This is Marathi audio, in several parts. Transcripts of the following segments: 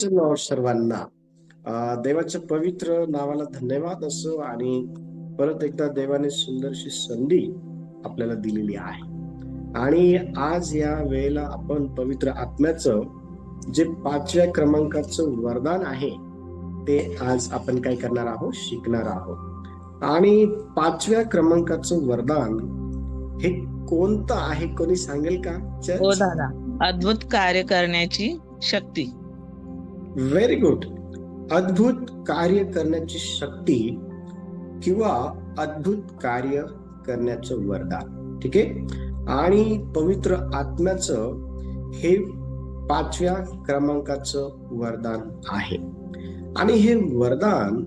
सर्वांना देवाच्या पवित्र नावाला धन्यवाद असो आणि परत एकदा देवाने सुंदरशी संधी आपल्याला दिलेली आहे. आणि आज या वेळेला आपण पवित्र आत्म्याचं जे 5व्या क्रमांकाचं वरदान आहे ते आज आपण काय करणार आहोत, शिकणार आहोत. आणि 5व्या क्रमांकाचं वरदान हे कोणतं आहे, कोणी सांगेल का? हो दादा, अद्भुत कार्य करण्याची शक्ती. Very good. अद्भुत कार्य करण्याची शक्ती किंवा अद्भुत कार्य करण्याचं वरदान. ठीक आहे. आणि पवित्र आत्म्याचं हे 5व्या क्रमांकाचं वरदान आहे. आणि हे वरदान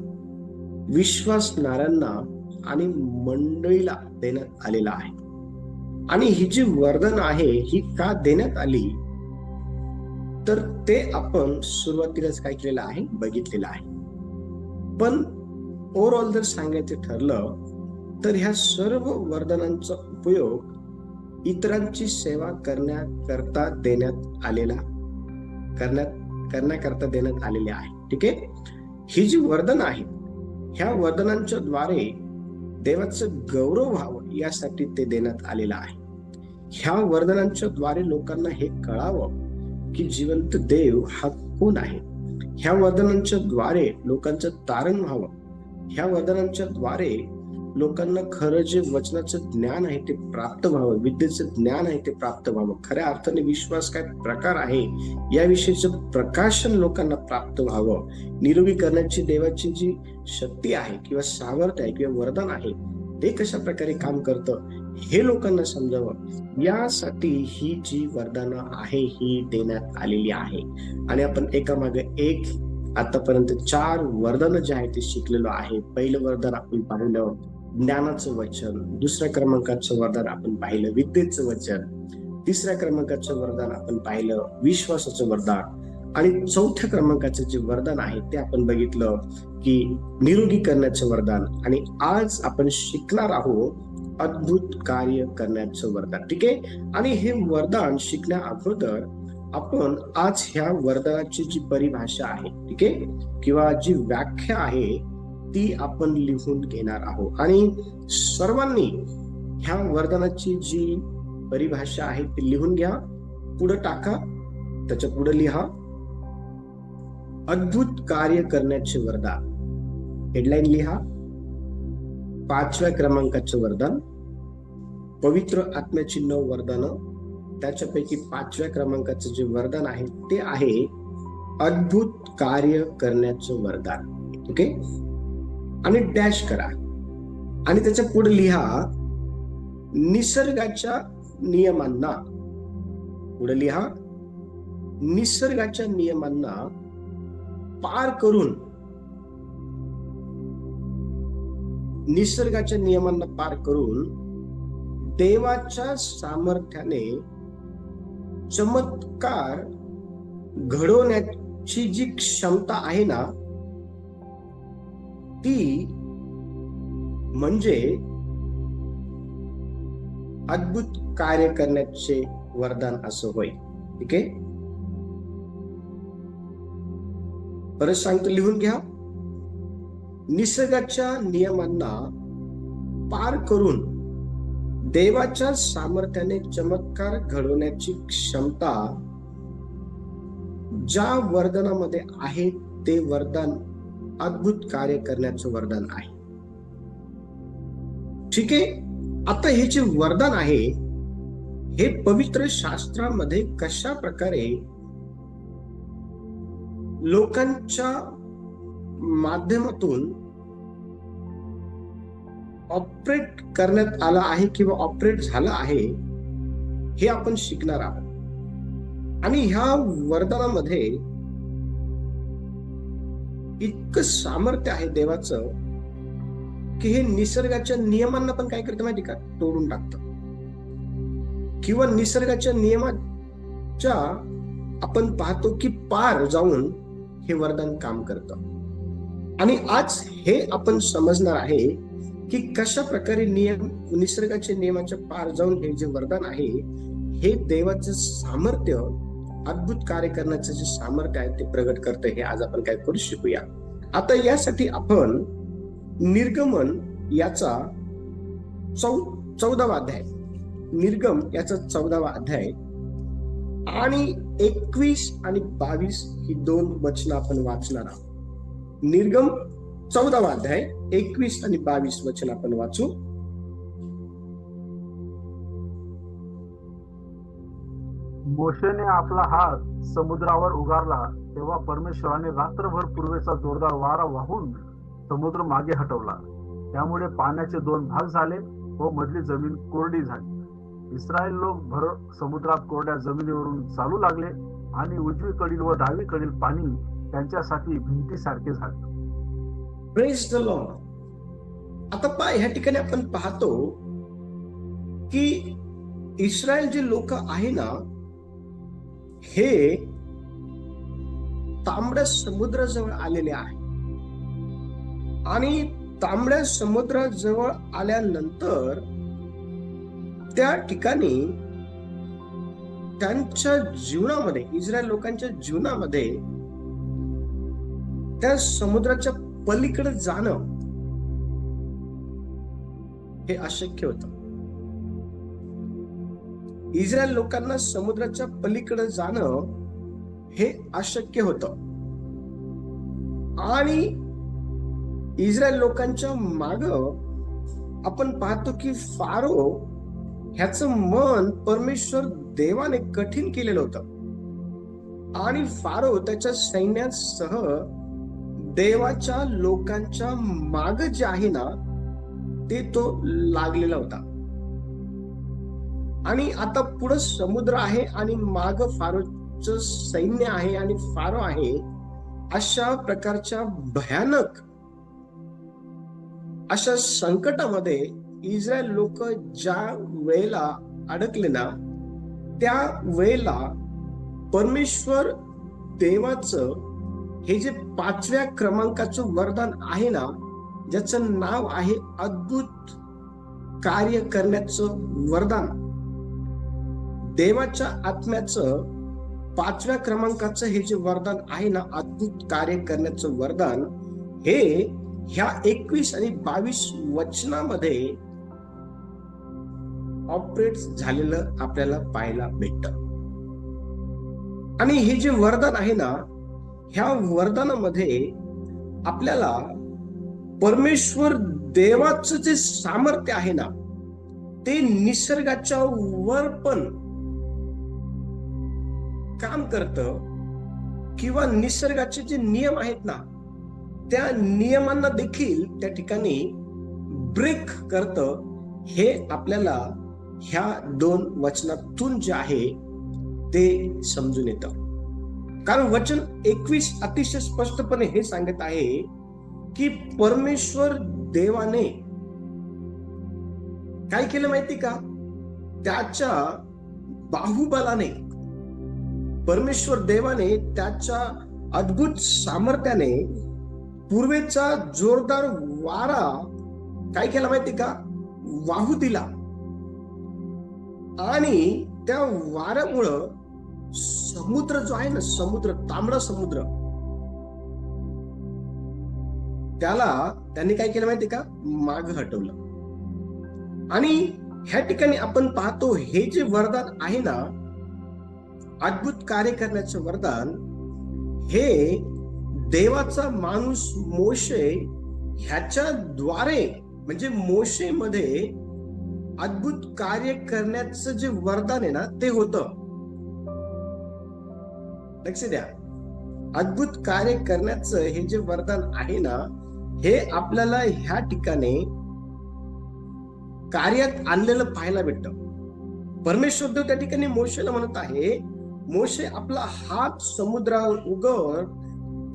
विश्वासणाऱ्यांना आणि मंडळीला देण्यात आलेलं आहे. आणि ही जी वरदान आहे ही का देण्यात आली तर ते आपण सुरुवातीलाच काय केलेलं आहे, बघितलेलं आहे. पण ओव्हरऑल जर सांगायचं ठरलं तर ह्या सर्व वरदानांचा उपयोग इतरांची सेवा करण्याकरता देण्यात आलेले आहे. ठीक आहे. ही जी वरदान आहे ह्या वरदानांच्या द्वारे देवाचं गौरव व्हावं यासाठी ते देण्यात आलेलं आहे. ह्या वरदानांच्या द्वारे लोकांना हे कळावं की जिवंत देव हा कोण आहे. ह्या वरदानांच्या द्वारे लोकांचं तारण व्हावं. ह्या वरदानांच्या द्वारे लोकांना खरं जे वचनाचं ज्ञान आहे ते प्राप्त व्हावं, विद्येचं ज्ञान आहे ते प्राप्त व्हावं, खऱ्या अर्थाने विश्वास काय प्रकार आहे याविषयीचं प्रकाशन लोकांना प्राप्त व्हावं. निरोगी करण्याची देवाची जी शक्ती आहे किंवा सामर्थ्य आहे किंवा वरदान आहे ते कशा प्रकारे काम करतं हे लोकांना समजावं यासाठी ही जी वरदानं आहे ही देण्यात आलेली आहे. आणि आपण एकामागे एक आतापर्यंत 4 वरदान जे आहे ते शिकलेलो आहे. पहिलं वरदान आपण पाहिलं ज्ञानाचं वचन, दुसऱ्या क्रमांकाचं वरदान आपण पाहिलं विद्येचं वचन, तिसऱ्या क्रमांकाचं वरदान आपण पाहिलं विश्वासाचं वरदान, आणि चौथ्या क्रमांकाचं जे वरदान आहे ते आपण बघितलं की निरोगी करण्याचं वरदान. आणि आज आपण शिकणार आहोत अद्भुत कार्य करण्याचं वरदान. ठीक आहे. आणि हे वरदान शिकण्या अगोदर आपण आज ह्या वरदानाची जी परिभाषा आहे, ठीक आहे, किंवा जी व्याख्या आहे ती आपण लिहून घेणार आहोत. आणि सर्वांनी ह्या वरदानाची जी परिभाषा आहे ती लिहून घ्या, पुढे टाका, त्याच्या पुढे लिहा अद्भुत कार्य करण्याचे वरदान. हेडलाईन लिहा 5व्या क्रमांकाचं वरदान, पवित्र आत्म्याची 9 वरदानं, त्याच्यापैकी 5व्या क्रमांकाचं जे वरदान आहे ते आहे अद्भुत कार्य करण्याचं वरदान. ओके. आणि डॅश करा आणि त्याच्या पुढे लिहा निसर्गाच्या नियमांना. पुढे लिहा निसर्गाच्या नियमांना पार करून, निसर्गाच्या नियमांना पार करून देवाच्या सामर्थ्याने चमत्कार घडवण्याची जी क्षमता आहे ना ती म्हणजे अद्भुत कार्य करण्याचे वरदान असं होय. ठीक आहे. परत सांगतो, लिहून घ्या निसर्गाच्या नियमांना पार करून देवाच्या सामर्थ्याने चमत्कार घडवण्याची क्षमता ज्या वरदानामध्ये आहे ते वरदान अद्भुत कार्य करण्याचं वरदान आहे. ठीक आहे. आता हे जे वरदान आहे हे पवित्र शास्त्रामध्ये कशा प्रकारे लोकांच्या माध्यमातून ऑपरेट करण्यात आला आहे किंवा ऑपरेट झालं आहे हे आपण शिकणार आहोत. आणि ह्या वरदानामध्ये इतकं सामर्थ्य आहे देवाचं की हे निसर्गाच्या नियमांना पण काय करतं माहिती का, तोडून टाकतं. किंवा निसर्गाच्या नियमाच्या आपण पाहतो की पार जाऊन हे वरदान काम करतं. आणि आज हे आपण समजणार आहे की कशा प्रकारे निसर्गाच्या नियमाच्या पार जाऊन हे जे वरदान आहे हे देवाचं सामर्थ्य अद्भुत कार्य करण्याचं जे सामर्थ्य आहे ते प्रगट करतं, हे आज आपण काय करू शिकूया. आता यासाठी आपण निर्गमन याचा 14वा अध्याय, निर्गम याचा 14वा अध्याय आणि 21 आणि 22 ही 2 वचनं आपण वाचणार आहोत. निर्गम 14वा अध्याय 21 आणि 22 वचन आपण वाचू. मोशेने आपला हात समुद्रावर उगारला तेव्हा परमेश्वराने रात्रभर पूर्वेचा जोरदार वारा वाहून समुद्र मागे हटवला. त्यामुळे पाण्याचे 2 भाग झाले व मधली जमीन कोरडी झाली. इस्रायल लोक भर समुद्रात कोरड्या जमिनीवरून चालू लागले आणि उजवीकडील व डावीकडील पाणी त्यांच्यासाठी भिंतीसारखे झाले. Praise the Lord. आता ह्या ठिकाणी आपण पाहतो की इस्रायल जे लोक आहे ना, हे तांबड्या समुद्राजवळ आलेले आहे आणि तांबड्या समुद्राजवळ आल्यानंतर त्या ठिकाणी त्यांच्या जीवनामध्ये, इस्रायल लोकांच्या जीवनामध्ये त्या समुद्राच्या पलीकडे जाणं हे अशक्य होतं. इस्रायल लोकांना समुद्राच्या पलीकडे जाणं हे अशक्य होतं आणि इस्रायल लोकांच्या माग आपण पाहतो की फारो ह्याचं मन परमेश्वर देवाने कठीण केलेलं होतं आणि फारो त्याच्या सैन्यासह देवाच्या लोकांच्या माग जे आहे ना ते तो लागलेला होता. आणि आता पुढे समुद्र आहे आणि माग फारोचं सैन्य आहे आणि फारो आहे. अशा प्रकारच्या भयानक अशा संकटामध्ये इस्रायल लोक ज्या वेळेला अडकले ना, त्या वेळेला परमेश्वर देवाचं हे जे 5व्या क्रमांकाचं वरदान आहे ना, ज्याचं नाव आहे अद्भुत कार्य करण्याचं वरदान, देवाच्या आत्म्याचं 5व्या क्रमांकाचं हे जे वरदान आहे ना, अद्भुत कार्य करण्याचं वरदान, हे ह्या 21 आणि 22 वचनामध्ये ऑपरेट झालेलं आपल्याला पाहायला भेटतं. आणि हे जे वरदान आहे ना, ह्या वरदानामध्ये आपल्याला परमेश्वर देवाचं जे सामर्थ्य आहे ना, ते निसर्गाच्या वर पण काम करतं किंवा निसर्गाचे जे नियम आहेत ना, त्या नियमांना देखील त्या ठिकाणी ब्रेक करतं, हे आपल्याला ह्या 2 वचनातून जे आहे ते समजून येतं. कारण वचन 21 अतिशय स्पष्टपणे हे सांगत आहे की परमेश्वर देवाने काय केलं माहिती का? त्याच्या बाहुबलाने, परमेश्वर देवाने त्याच्या अद्भुत सामर्थ्याने पूर्वेचा जोरदार वारा काय केला माहिती का? वाहू दिला. आणि त्या वाऱ्यामुळं समुद्र जो आहे ना, समुद्र, तांबडा समुद्र, त्याला त्यांनी काय केलं माहिती का? माग हटवलं. आणि ह्या ठिकाणी आपण पाहतो हे जे वरदान आहे ना, अद्भुत कार्य करण्याचं वरदान, हे देवाचा माणूस मोशे ह्याच्या द्वारे, म्हणजे मोशे मध्ये अद्भुत कार्य करण्याचं जे वरदान आहे ना, ते होतं. लक्ष द्या, अद्भुत कार्य करण्याचं हे जे वरदान आहे ना, हे आपल्याला ह्या ठिकाणी कार्यात आणलेलं पाहायला भेटतं. परमेश्वर देव त्या ठिकाणी मोशेला म्हणत आहे, मोशे आपला हात समुद्रावर उघड.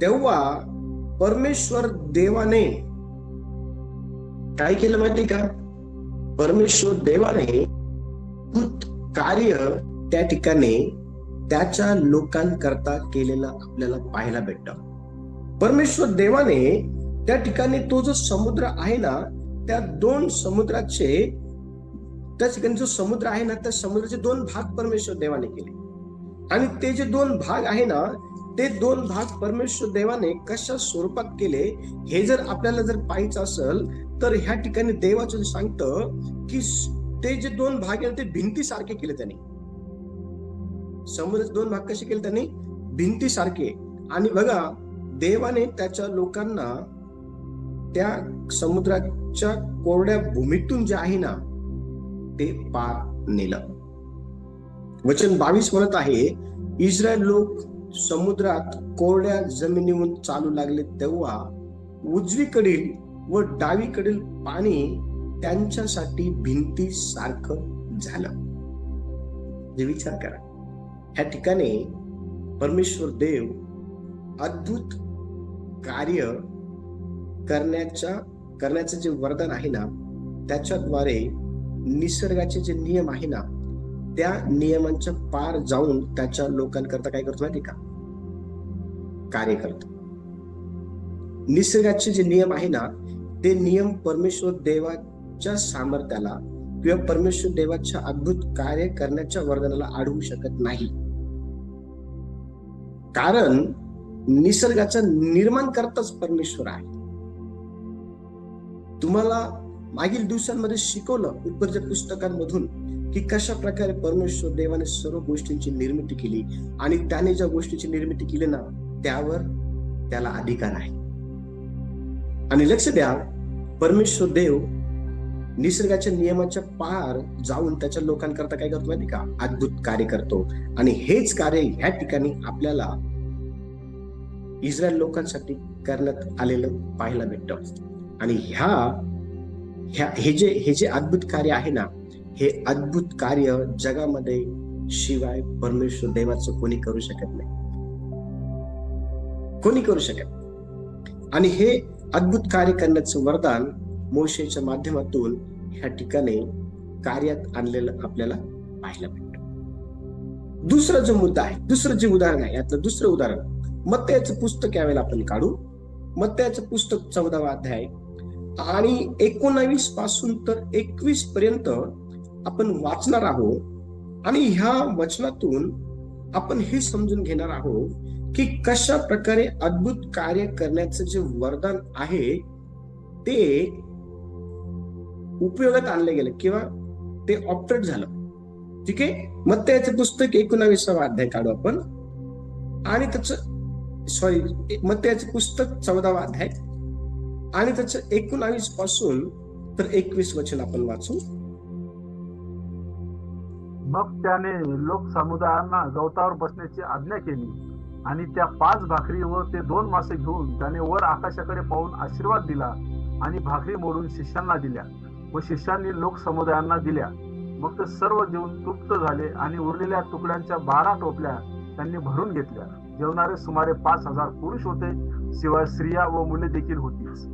तेव्हा परमेश्वर देवाने काय केलं माहिती का? परमेश्वर देवाने अद्भुत कार्य त्या ठिकाणी त्याच्या लोकांकरता केलेलं आपल्याला पाहायला भेटतं. परमेश्वर देवाने त्या ठिकाणी तो जो समुद्र आहे ना, त्या 2 समुद्राचे, त्या ठिकाणी जो समुद्र आहे ना, त्या समुद्राचे 2 भाग परमेश्वर देवाने केले. आणि ते जे दोन भाग आहे ना, ते दोन भाग परमेश्वर देवाने कशा स्वरूपात केले हे जर आपल्याला जर पाहायचं असेल तर ह्या ठिकाणी देवाचं सांगतं की ते जे दोन भाग आहे ते भिंतीसारखे केले त्यांनी. समुद्राचे दोन भाग कसे केले त्यांनी? भिंतीसारखे. आणि बघा, देवाने त्याच्या लोकांना त्या समुद्राच्या कोरड्या भूमीतून जे आहे ना ते पार नेलं. वचन 22 म्हणत आहे, इस्रायल लोक समुद्रात कोरड्या जमिनीवरून चालू लागले तेव्हा उजवीकडील व डावीकडील पाणी त्यांच्यासाठी भिंती सारखं झालं. जे विचार करा, ह्या ठिकाणी परमेश्वर देव अद्भुत कार्य करण्याचं जे वरदान आहे ना, त्याच्याद्वारे निसर्गाचे जे नियम आहे ना त्या नियमांच्या पार जाऊन त्याच्या लोकांकरता काय करतो माहिती का? कार्य करतो. निसर्गाचे जे नियम आहे ना ते नियम परमेश्वर देवाच्या सामर्थ्याला किंवा परमेश्वर देवाच्या अद्भुत कार्य करण्याच्या वरदानाला अडवू शकत नाही. कारण निसर्गाचा निर्माण करताच परमेश्वर आहे. तुम्हाला मागील दिवसांमध्ये शिकवलं उत्पत्तीच्या पुस्तकांमधून की कशा प्रकारे परमेश्वर देवाने सर्व गोष्टींची निर्मिती केली आणि त्याने ज्या गोष्टीची निर्मिती केली ना त्यावर त्याला अधिकार आहे. आणि लक्ष द्या, परमेश्वर देव निसर्गाच्या नियमाच्या पार जाऊन त्याच्या लोकांकरता काय करतो माहिती का? अद्भुत कार्य करतो. आणि हेच कार्य ह्या ठिकाणी आपल्याला इस्रायल लोकांसाठी करण्यात आलेलं पाहायला भेटतं. आणि हे जे अद्भुत कार्य आहे ना, हे अद्भुत कार्य जगामध्ये शिवाय परमेश्वर देवाचं कोणी करू शकत नाही, कोणी करू शकत. आणि हे अद्भुत कार्य करण्याचं वरदान मोशेच्या माध्यमातून ह्या ठिकाणी कार्यात आणलेलं आपल्याला पाहायला भेटतं. दुसरा जो मुद्दा आहे, दुसरं जे उदाहरण आहे, यातलं दुसरं उदाहरण मत्तयाचं पुस्तक यावेळेला आपण काढू. मत्तयाचं पुस्तक 14वा अध्याय आणि 19 पासून तर 21 पर्यंत आपण वाचणार आहोत. आणि ह्या वचनातून आपण हे समजून घेणार आहोत की कशा प्रकारे अद्भुत कार्य करण्याचं जे वरदान आहे ते उपयोगात आणले गेले किंवा ते ऑपरेट झालं. ठीक आहे, मत्तयाचं पुस्तक 19वा अध्याय काढू आपण. आणि मत्तयाचं पुस्तक 14वा अध्याय आणि त्याचं 19 पासून तर 21 वचन आपण वाचू. मग त्याने लोक समुदायांना गवतावर बसण्याची आज्ञा केली आणि त्या 5 भाकरी व ते 2 मासे घेऊन त्याने वर आकाशाकडे पाहून आशीर्वाद दिला आणि भाकरी मोडून शिष्यांना दिल्या व शिष्यांनी लोक समुदायांना दिल्या. मग ते सर्व जेवून तृप्त झाले आणि उरलेल्या तुकड्यांच्या 12 टोपल्या त्यांनी भरून घेतल्या. जेवणारे सुमारे 5000 पुरुष होते, शिवाय स्त्रिया व मुले देखील होतीच.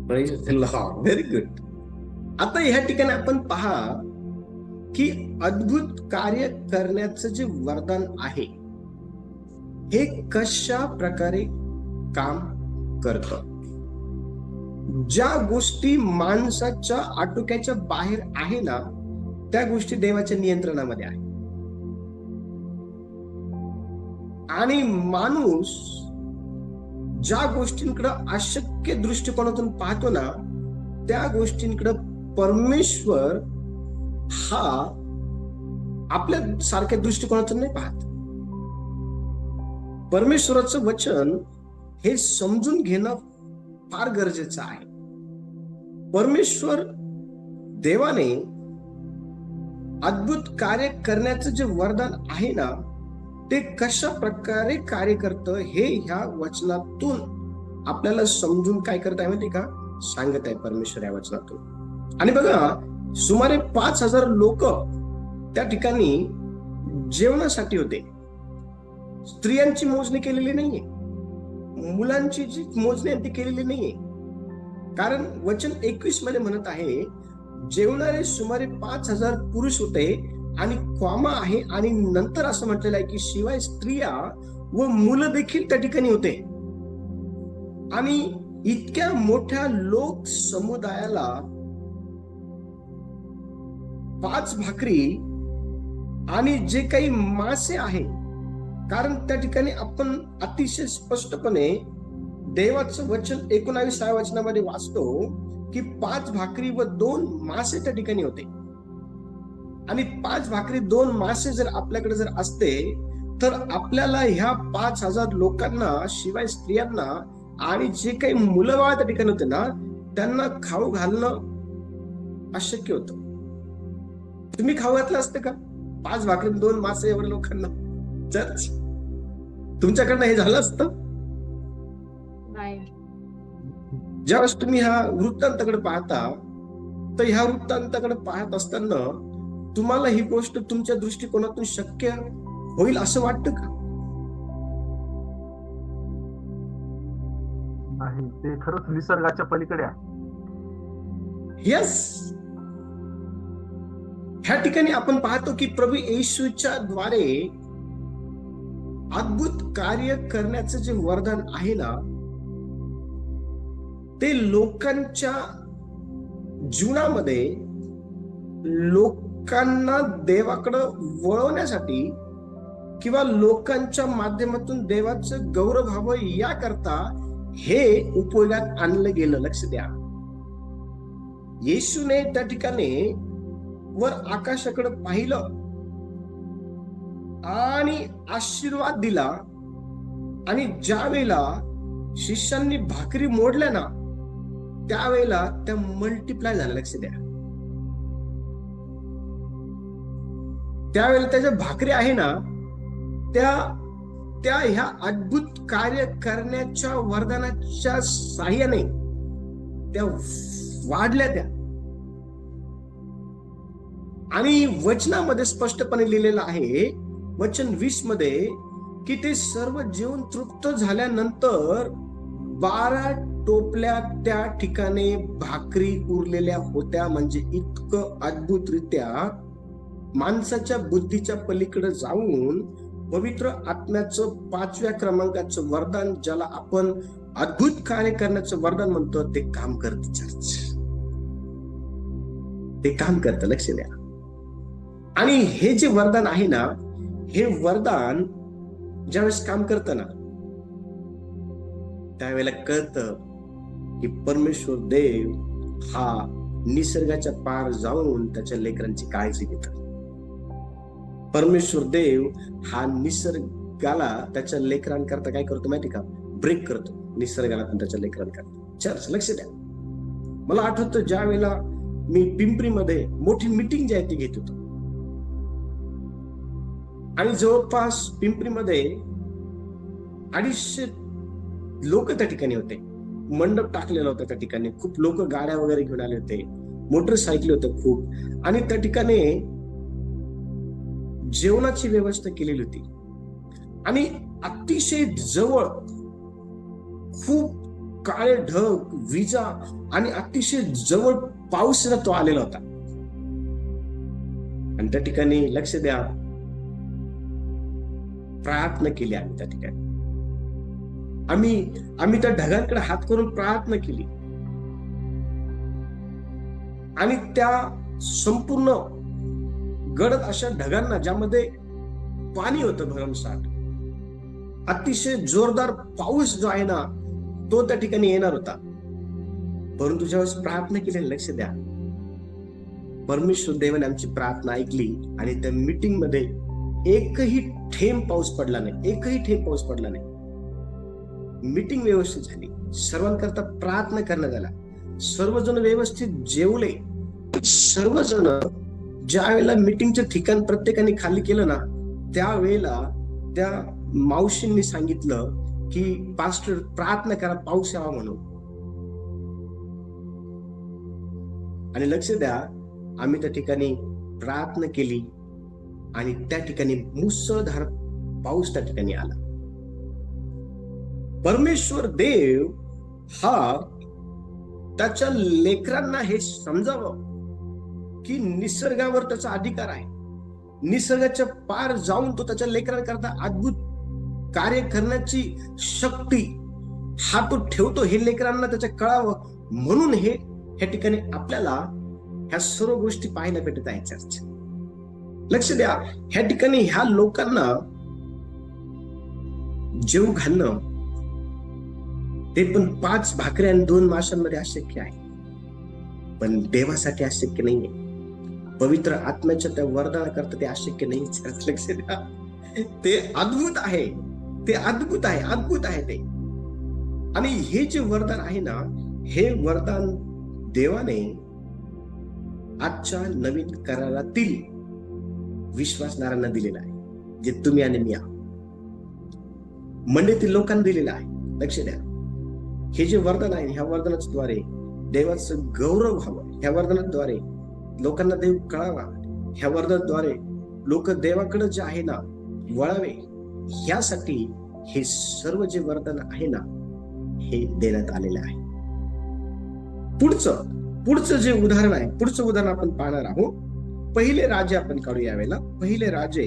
Very good. आता ह्या ठिकाणी आपण पहा की अद्भुत कार्य करण्याचं जे वरदान आहे हे कशा प्रकारे काम करतं. ज्या गोष्टी माणसाच्या आटोक्याच्या बाहेर आहे ना त्या गोष्टी देवाच्या नियंत्रणामध्ये आहे. आणि माणूस ज्या गोष्टींकडे अशक्य दृष्टिकोनातून पाहतो ना त्या गोष्टींकडे परमेश्वर हा आपल्या सारख्या दृष्टिकोनातून नाही पाहत. परमेश्वराचं वचन हे समजून घेणं फार गरजेचं आहे. परमेश्वर देवाने अद्भुत कार्य करण्याचं जे वरदान आहे ना ते कशा प्रकारे कार्य करतं हे ह्या वचनातून आपल्याला समजून काय करत आहे माहिती का? सांगत आहे परमेश्वर या वचनातून. आणि बघा, सुमारे 5000 लोक त्या ठिकाणी जेवणासाठी होते. स्त्रियांची मोजणी केलेली नाहीये, मुलांची जी मोजणी ती केलेली नाहीये. कारण वचन 21 मध्ये म्हणत आहे जेवणारे सुमारे 5000 पुरुष होते आणि कॉमा आहे. आणि नंतर असं म्हटलेलं आहे की शिवाय स्त्रिया व मुलं देखील त्या ठिकाणी होते. आणि इतक्या मोठ्या लोक समुदायाला 5 भाकरी आणि जे काही मासे आहे, कारण त्या ठिकाणी आपण अतिशय स्पष्टपणे देवाचं वचन 19व्या वचनामध्ये वाचतो की 5 भाकरी व 2 मासे त्या ठिकाणी होते. आणि 5 भाकरी 2 मासे जर आपल्याकडे जर असते, तर आपल्याला ह्या 5,000 लोकांना, शिवाय स्त्रियांना आणि जे काही मुलं बाळ त्या ठिकाणी होते ना, त्यांना खाऊ घालणं अशक्य होतं. तुम्ही खाऊ घातलं असतं का 5 भाकरी 2 मासे एवढ्या लोकांना? चर्च, तुमच्याकडनं हे झालं असतं? नाही. ज्यावेळेस तुम्ही ह्या वृत्तांताकडे पाहता, तर ह्या वृत्तांताकडे पाहत असताना तुम्हाला ही गोष्ट तुमच्या दृष्टिकोनातून शक्य होईल असं वाटतं का? नाही, ते खरंच निसर्गाच्या पलीकडे आहे. यस, ह्या ठिकाणी आपण पाहतो की प्रभू येशूच्या द्वारे अद्भुत कार्य करण्याचं जे वरदान आहे ना, ते लोकांच्या जीवनामध्ये लोकांना देवाकडं वळवण्यासाठी किंवा लोकांच्या माध्यमातून देवाचं गौरव व्हावं याकरता हे उपयोगात आणलं गेलं. लक्ष द्या, येशूने त्या ठिकाणी वर आकाशाकडे पाहिलं आणि आशीर्वाद दिला, आणि ज्या वेळेला शिष्यांनी भाकरी मोडल्या ना, त्यावेळेला त्या मल्टिप्लाय झाल्या. लक्ष द्या, त्यावेळेला त्याच्या भाकरी आहे ना, त्या ह्या अद्भुत कार्य करण्याच्या वरदानाच्या साह्याने त्या वाढल्या त्या. आणि वचनामध्ये स्पष्टपणे लिहिलेलं आहे, वचन 20 मध्ये, की ते सर्व जेवण तृप्त झाल्यानंतर 12 टोपल्या त्या ठिकाणी भाकरी उरलेल्या होत्या. म्हणजे इतकं अद्भुतरित्या माणसाच्या बुद्धीच्या पलीकडे जाऊन पवित्र आत्म्याचं 5व्या क्रमांकाचं वरदान, ज्याला आपण अद्भुत कार्य करण्याचं वरदान म्हणतो, ते काम करतं. चर्च, ते काम करतं. लक्ष द्या. आणि हे जे वरदान आहे ना, हे वरदान ज्यावेळेस काम करतं ना, त्यावेळेला कळतं की परमेश्वर देव हा निसर्गाच्या पार जाऊन त्याच्या लेकरांची काळजी घेतात. परमेश्वर देव हा निसर्गाला त्याच्या लेकरांकरता काय करतो माहिती का? ब्रेक करतो. निसर्गाला पण त्याच्या लेकरांकरता. चर्च, लक्ष द्या. मला आठवतं ज्या वेळेला मी पिंपरीमध्ये मोठी मीटिंग जी आहे ती घेत होतो, आणि जवळपास पिंपरीमध्ये 250 लोक त्या ठिकाणी होते. मंडप टाकलेला होता त्या ठिकाणी. खूप लोक गाड्या वगैरे घेऊन आले होते, मोटरसायकल होते खूप, आणि त्या ठिकाणी जेवणाची व्यवस्था केलेली होती. आणि अतिशय जवळ खूप काळे ढग, विजा, आणि अतिशय जवळ पाऊस तो आलेला होता. आणि त्या ठिकाणी लक्ष द्या, प्रार्थना केली आम्ही त्या ठिकाणी. आम्ही त्या ढगांकडे हात करून प्रार्थना केली, आणि त्या संपूर्ण गडद अशा ढगांना, ज्यामध्ये पाणी होतं भरमसाठ, अतिशय जोरदार पाऊस जो आहे ना, तो त्या ठिकाणी येणार होता. परंतु ज्यावेळेस प्रार्थना केली, लक्ष द्या, परमेश्वर देवाने आमची प्रार्थना ऐकली, आणि त्या मीटिंग मध्ये एकही थेंब पाऊस पडला नाही. एकही थेंब पाऊस पडला नाही. मीटिंग व्यवस्थित झाली, सर्वांकरता प्रार्थना करण्यात आला, सर्वजण व्यवस्थित जेवले. सर्वजण ज्या वेळेला मीटिंगचं ठिकाण प्रत्येकाने खाली केलं ना, त्यावेळेला त्या मावशींनी सांगितलं की पास्टर प्रार्थना करा पाऊस यावा म्हणून. आणि लक्ष द्या, आम्ही त्या ठिकाणी प्रार्थना केली, आणि त्या ठिकाणी मुसळधार पाऊस त्या ठिकाणी आला. परमेश्वर देव हा त्याच्या लेकरांना हे समजावं की निसर्गावर त्याचा अधिकार आहे. निसर्गाच्या पार जाऊन तो त्याच्या लेकरांकरता अद्भुत कार्य करण्याची शक्ती हा तो ठेवतो. हे लेकरांना त्याच्या कळावं म्हणून हे ह्या ठिकाणी आपल्याला ह्या सर्व गोष्टी पाहायला भेटत आहेत. चर्च, लक्ष द्या, ह्या ठिकाणी ह्या लोकांना जेव घालणं ते पण 5 भाकऱ्या आणि 2 माशांमध्ये अशक्य आहे, पण देवासाठी अशक्य नाहीये. पवित्र आत्म्याच्या त्या वरदानाकरता ते अशक्य नाहीच. लक्ष द्या, ते अद्भुत आहे, ते अद्भुत आहे, अद्भुत आहे ते. आणि हे जे वरदान आहे ना, हे वरदान देवाने आजच्या नवीन करारातील विश्वासणाऱ्यांना दिलेलं आहे, जे तुम्ही आणि मी आहोत, मंडळीतील लोकांना दिलेलं आहे. लक्ष द्या, हे जे वरदान आहे, ह्या वरदानाद्वारे देवाचं गौरव व्हावं, ह्या वरदानाद्वारे लोकांना देव कळावा, ह्या वरदानाद्वारे लोक देवाकडे जे आहे ना वळावे, ह्यासाठी हे सर्व जे वरदान आहे ना हे देण्यात आलेलं आहे. पुढचं जे उदाहरण आहे, पुढचं उदाहरण आपण पाहणार आहोत. पहिले राजे आपण काढू यावेळेला. पहिले राजे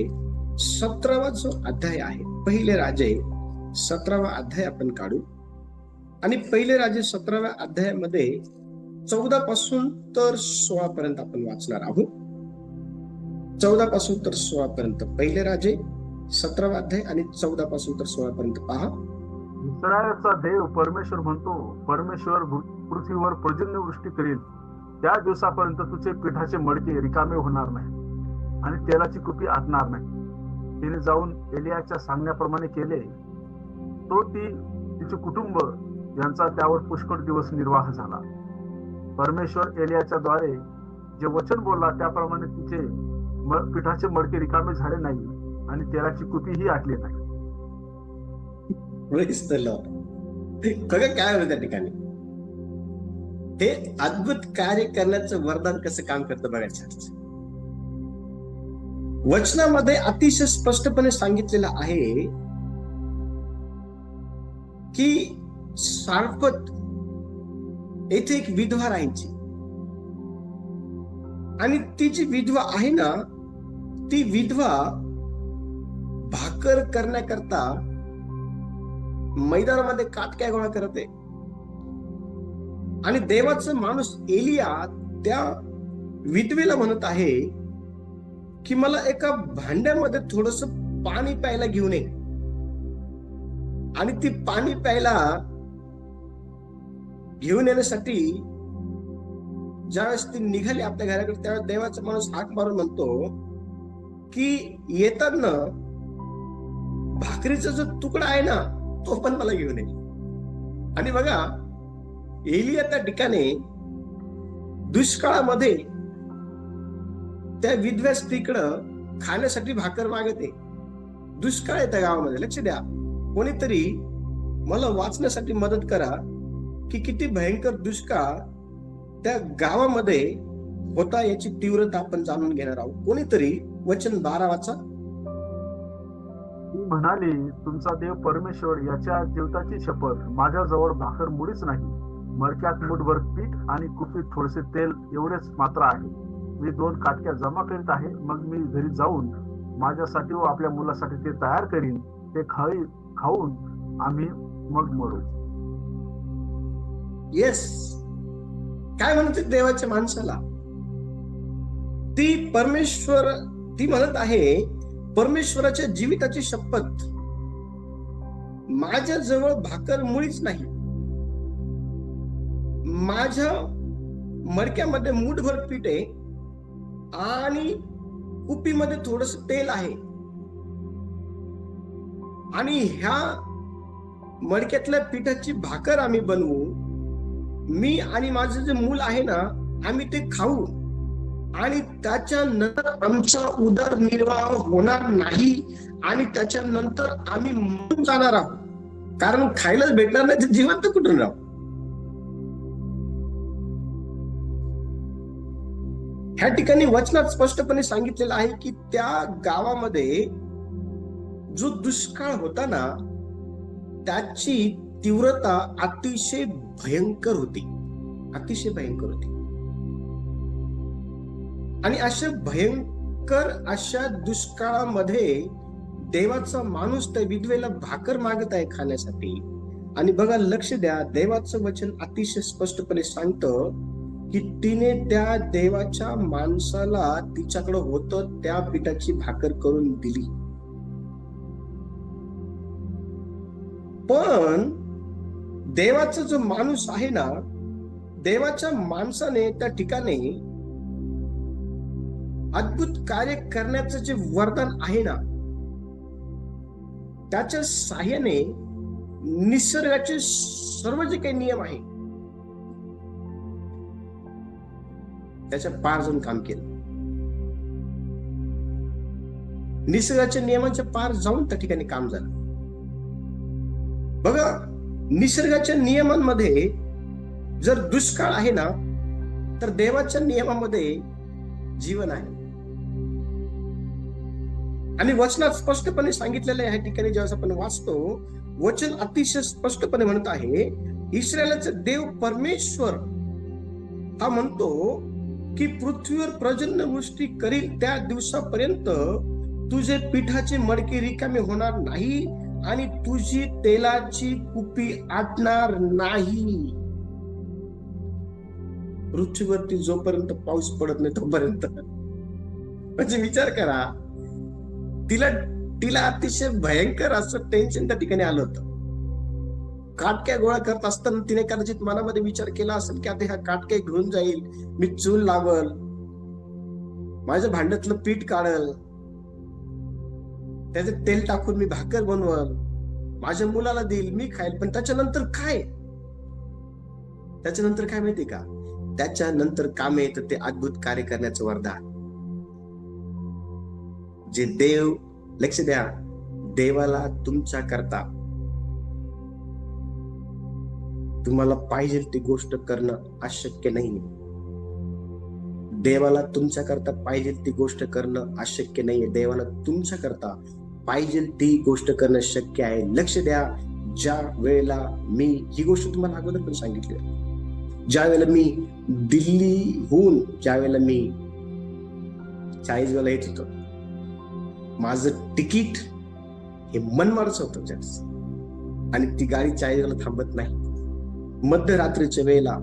17वा जो अध्याय आहे, पहिले राजे 17वा अध्याय आपण काढू. आणि पहिले राजे 17व्या अध्यायामध्ये 14 पासून तर 16 पर्यंत आपण वाचणार आहोत. 14 पासून तर 16 पर्यंत पहिले राजे 17वा अध्याय आणि 14 पासून तर 16 पर्यंत पहा. इस्रायलचा देव परमेश्वर म्हणतो, परमेश्वर पृथ्वीवर पर्जन्यवृष्टी करील. त्या दिवसापर्यंत तुझे पिठाचे मडके रिकामे होणार नाही आणि तेलाची कुपी आटणार नाही. तिने जाऊन एलियाच्या सांगण्याप्रमाणे केले. तो तिचे कुटुंब यांचा त्यावर पुष्कळ दिवस निर्वाह झाला. परमेश्वर एलियाच्या द्वारे जे वचन बोलला त्याप्रमाणे तिचे पिठाचे मडके रिकामे झाले नाही आणि तेलाची कुपीही आटली नाही. काय होतं त्या ठिकाणी? हे अद्भुत कार्य करण्याचं वरदान कसं काम करतं बघायचं. वचनामध्ये अतिशय स्पष्टपणे सांगितलेलं आहे की सारपत येथे एक विधवा राहायची आणि ती जी विधवा आहे ना, ती विधवा भाकर करण्याकरता मैदानामध्ये काटक्या गोळा करते. आणि देवाचा माणूस एलिया त्या विधवेला म्हणत आहे की मला एका भांड्यामध्ये थोडस पाणी प्यायला घेऊन ये. आणि ती पाणी प्यायला घेऊन येण्यासाठी ज्यावेळेस ती निघाली आपल्या घराकडे, त्यावेळेस देवाचा माणूस हाक मारून म्हणतो की येताना भाकरीचा जो तुकडा आहे ना तो पण मला घेऊन ये. आणि बघा, एलिया त्या ठिकाणी दुष्काळामध्ये त्या विधव्या स्त्रीकडं खाण्यासाठी भाकर मागते. दुष्काळ आहे त्या गावामध्ये. लक्ष द्या, कोणीतरी मला वाचण्यासाठी मदत करा की किती भयंकर दुष्काळ त्या गावामध्ये होता, याची तीव्रता आपण जाणून घेणार आहोत. कोणीतरी वचन 12 वाचा. ती म्हणाली, तुमचा देव परमेश्वर याच्या जीवताची शपथ, माझ्याजवळ भाकर मुळीच नाही. मडक्यात मुठभर पीठ आणि कुपीत थोडेसे तेल एवढेच मात्र आहे. मी 2 काटक्या जमा करीत आहे. मग मी घरी जाऊन माझ्यासाठी व आपल्या मुलासाठी ते तयार करीन. ते खाऊन आम्ही मग मरू. येस, काय म्हणते देवाच्या माणसाला? ती म्हणत आहे, परमेश्वराच्या जीविताची शपथ, माझ्या जवळ भाकर मुळीच नाही. माझ्या मडक्यामध्ये मुठभर पीठ आहे आणि कुपीमध्ये थोडस तेल आहे. आणि ह्या मडक्यातल्या पिठाची भाकर आम्ही बनवू, मी आणि माझं जे मूल आहे ना, आम्ही ते खाऊ आणि त्याच्यानंतर आमचा उदरनिर्वाह होणार नाही आणि त्याच्यानंतर आम्ही मरून जाणार आहोत, कारण खायलाच भेटणार नाही तर जिवंत कुठून राहू. ह्या ठिकाणी वचनात स्पष्टपणे सांगितलेलं आहे की त्या गावामध्ये जो दुष्काळ होता ना, त्याची तीव्रता अतिशय भयंकर होती, अतिशय भयंकर होती. आणि अशा दुष्काळामध्ये देवाचा माणूस त्या विधवेला भाकर मागत आहे खाण्यासाठी. आणि बघा, लक्ष द्या, देवाचं वचन अतिशय स्पष्टपणे सांगतं की तिने त्या देवाच्या माणसाला तिच्याकडे होतं त्या पिठाची भाकर करून दिली. पण देवाचा जो माणूस आहे ना, देवाच्या माणसाने त्या ठिकाणी अद्भुत कार्य करण्याचं जे वरदान आहे ना, त्याच्या साहाय्याने निसर्गाचे सर्व जे काही नियम आहे त्याच्या पार जाऊन काम केलं. निसर्गाच्या नियमाच्या पार जाऊन त्या ठिकाणी काम झालं. बघा, निसर्गाच्या नियमांमध्ये जर दुष्काळ आहे ना, तर देवाच्या नियमामध्ये जीवन आहे. आणि वचनात स्पष्टपणे सांगितलेलं आहे. या ठिकाणी जेव्हा आपण वाचतो, वचन अतिशय स्पष्टपणे म्हणत आहे, इस्रायलाचा देव परमेश्वर हा म्हणतो की पृथ्वीवर पर्जन्यवृष्टी करील त्या दिवसापर्यंत तुझे पिठाचे मडके रिकामे होणार नाही आणि तुझी तेलाची कुपी आटणार नाही. पृथ्वीवरती जोपर्यंत पाऊस पडत नाही तोपर्यंत. म्हणजे विचार करा, तिला अतिशय भयंकर असं टेन्शन त्या ठिकाणी आलं होतं. काटक्या गोळा करत असताना तिने कदाचित मनामध्ये विचार केला असेल की आता ह्या काटक्या घेऊन जाईल, मी चूल लावल, माझ्या भांड्यातलं पीठ काढल, त्याच्यात तेल टाकून मी भाकर बनवल, माझ्या मुलाला देईल, मी खाईल. पण त्याच्यानंतर काय? त्याच्यानंतर काय माहिती का? त्याच्यानंतर काम येतं ते अद्भुत कार्य करण्याचं वरदान. जे देव, लक्ष द्या, देवाला तुमच्या करता तुम्हाला पाहिजे ती गोष्ट करणं अशक्य नाही. देवाला तुमच्या करता पाहिजे ती गोष्ट करणं अशक्य नाहीये. देवाला तुमच्या करता पाहिजे ती गोष्ट करणं शक्य आहे. लक्ष द्या, ज्या वेळेला मी ही गोष्ट तुम्हाला अगोदर पण सांगितली, ज्या वेळेला मी दिल्लीहून ज्या वेळेला मी चाळीसगावला येत होतो, माझं तिकीट हे मनमाडचं होतं आणि ती गाडी चाळीसगावला थांबत नाही. मध्यरात्रीच्या वेळेला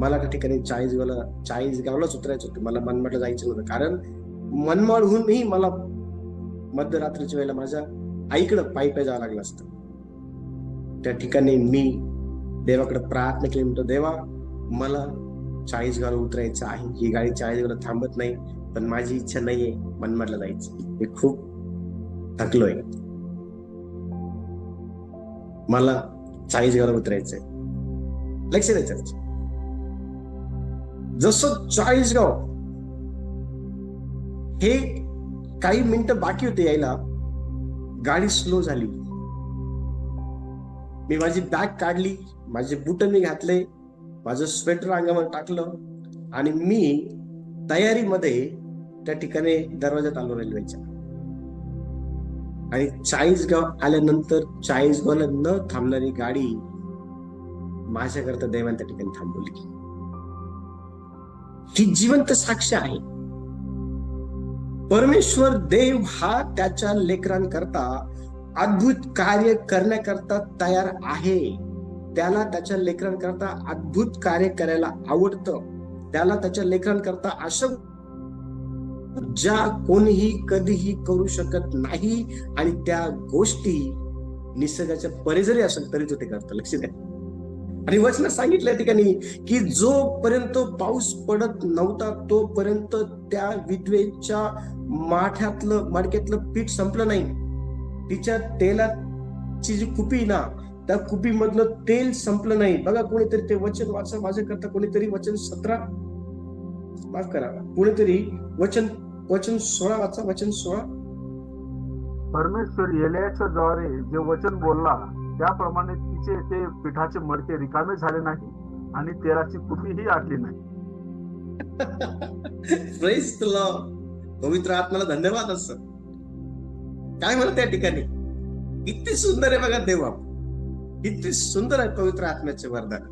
मला त्या ठिकाणी चाळीसगावलाच उतरायचं होतं. मला मनमाडला जायचं नव्हतं, कारण मनमाडहूनही मला मध्यरात्रीच्या वेळेला माझ्या आईकडं पायी जावं लागलं असतं. त्या ठिकाणी मी देवाकडे प्रार्थना केली, म्हणतो, देवा, मला चाळीसगावला उतरायचं आहे, ही गाडी चाळीसगावला थांबत नाही, पण माझी इच्छा नाहीये मनमाडला जायची. मी खूप थकलोय, मला चाळीसगावला उतरायचंय. लक्ष द्यायचं, जसं चाळीसगाव हे काही मिनिटं बाकी होते यायला, गाडी स्लो झाली. मी माझी बॅग काढली, माझे बूट मी घातले, माझं स्वेटर अंगावर टाकलं आणि मी तयारीमध्ये त्या ठिकाणी दरवाजात आलो रेल्वेच्या. आणि चाळीसगाव आल्यानंतर चाळीसगावला न थांबणारी गाडी माझ्याकरता देवाने त्या ठिकाणी थांबवली. ही जिवंत साक्ष आहे. परमेश्वर देव हा त्याच्या लेकरांकरता अद्भुत कार्य करण्याकरता तयार आहे. त्याला त्याच्या लेकरांकरता अद्भुत कार्य करायला आवडतं. त्याला त्याच्या लेकरांकरता अशा ज्या कोणीही कधीही करू शकत नाही, आणि त्या गोष्टी निसर्गाच्या परे जरी असेल तरी तो ते करतो. लक्ष द्या. आणि वचनात सांगितलं ठिकाणी की जोपर्यंत पाऊस पडत नव्हता तोपर्यंत त्या विधवेच्या मडक्यातलं पीठ संपलं नाही. तिच्या तेलाची जी कुपी ना, त्या कुपी मधलं तेल संपलं नाही. बघा, कोणीतरी ते वचन वाचा माझ्याकरता, कोणीतरी वचन 17, माफ करा, कोणीतरी वचन 16 वाचा, वचन 16. परमेश्वर एलियाच्या द्वारे जे वचन बोलला त्याप्रमाणे तिचे ते पिठाचे मडके रिकामे झाले नाही आणि तेलाची कुपीही आटली नाही. Praise the Lord. पवित्र आत्म्याला धन्यवाद असं. काय म्हणत त्या ठिकाणी? किती सुंदर आहे बघा देवा, किती सुंदर आहे पवित्र आत्म्याचे वरदान.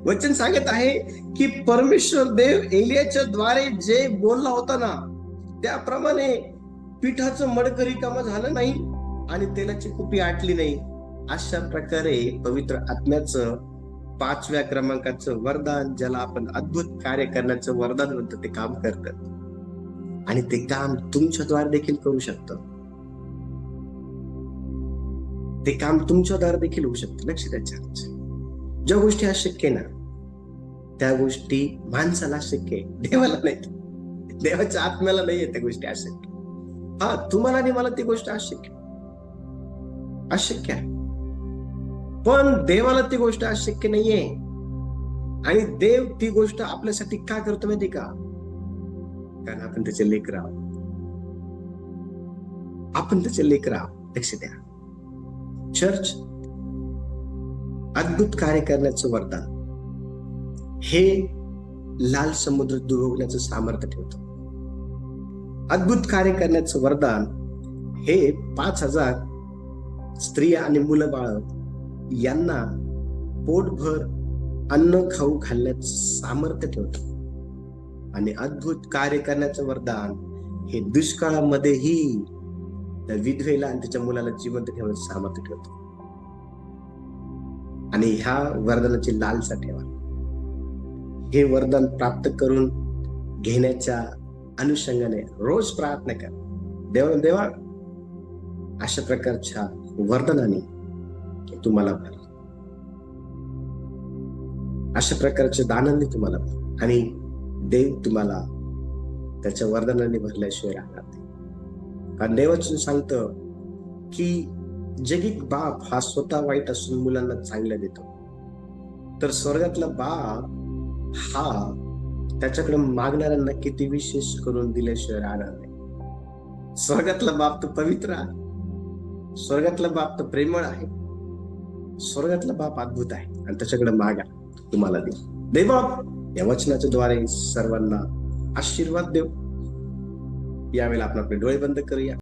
वचन सांगत आहे की परमेश्वर देव एलियाच्या द्वारे जे बोलला होता ना, त्याप्रमाणे पिठाचं मडकं रिकामं झालं नाही आणि तेलाची कुपी आटली नाही. अशा प्रकारे पवित्र आत्म्याचं 5व्या क्रमांकाचं वरदान, ज्याला आपण अद्भुत कार्य करण्याचं वरदान म्हणतो, ते काम करतं आणि ते काम तुमच्याद्वारे देखील करू शकतं. ते काम तुमच्याद्वारे देखील होऊ शकतं. लक्ष द्या. ज्या गोष्टी अशक्य ना, त्या गोष्टी माणसाला शक्य आहे, देवाला नाही. देवाच्या आत्म्याला नाहीये त्या गोष्टी अशक्य. हा, तुम्हाला आणि मला ती गोष्ट अशक्य आहे, पण देवाला ती गोष्ट अशक्य नाहीये. आणि देव ती गोष्ट आपल्यासाठी का करतो माहिती का? कारण आपण त्याचे लेकरं आहोत. आपण त्याचे लेकरं आहोत. लक्ष द्या. चर्च, अद्भुत कार्य करण्याचं वरदान हे लाल समुद्र दुभवण्याचं सामर्थ्य ठेवतं. अद्भुत कार्य करण्याचं वरदान हे 5,000 स्त्रिया आणि मुलं बाळ यांना पोटभर अन्न खाऊ घालण्याचं सामर्थ्य ठेवतं. आणि अद्भुत कार्य करण्याचं वरदान हे दुष्काळामध्येही त्या विधवेला आणि त्याच्या मुलाला जिवंत ठेवण्याचं सामर्थ्य ठेवतं. आणि ह्या वरदानाची लालसा ठेवा. हे वरदान प्राप्त करून घेण्याच्या अनुषंगाने रोज प्रार्थना करा, देवा अशा प्रकारच्या वरदानाने तुम्हाला भर, अशा प्रकारच्या दानांनी तुम्हाला भर. आणि देव तुम्हाला त्याच्या वरदानाने भरल्याशिवाय राहणार नाही. कारण देवाचं सांगतं की जगिक बाप हा स्वतः वाईट असून मुलांना चांगलं देतो, तर स्वर्गातला बाप हा त्याच्याकडे मागणाऱ्यांना किती विशेष करून दिल्याशिवाय राहणार नाही. स्वर्गातला बाप तो पवित्र आहे, स्वर्गातला बाप तो प्रेमळ आहे, स्वर्गातला बाप अद्भुत आहे. आणि त्याच्याकडे मागा, तुम्हाला दे. देवा या वचनाच्या द्वारे सर्वांना आशीर्वाद देव. यावेळेला आपण आपले डोळे बंद करूया.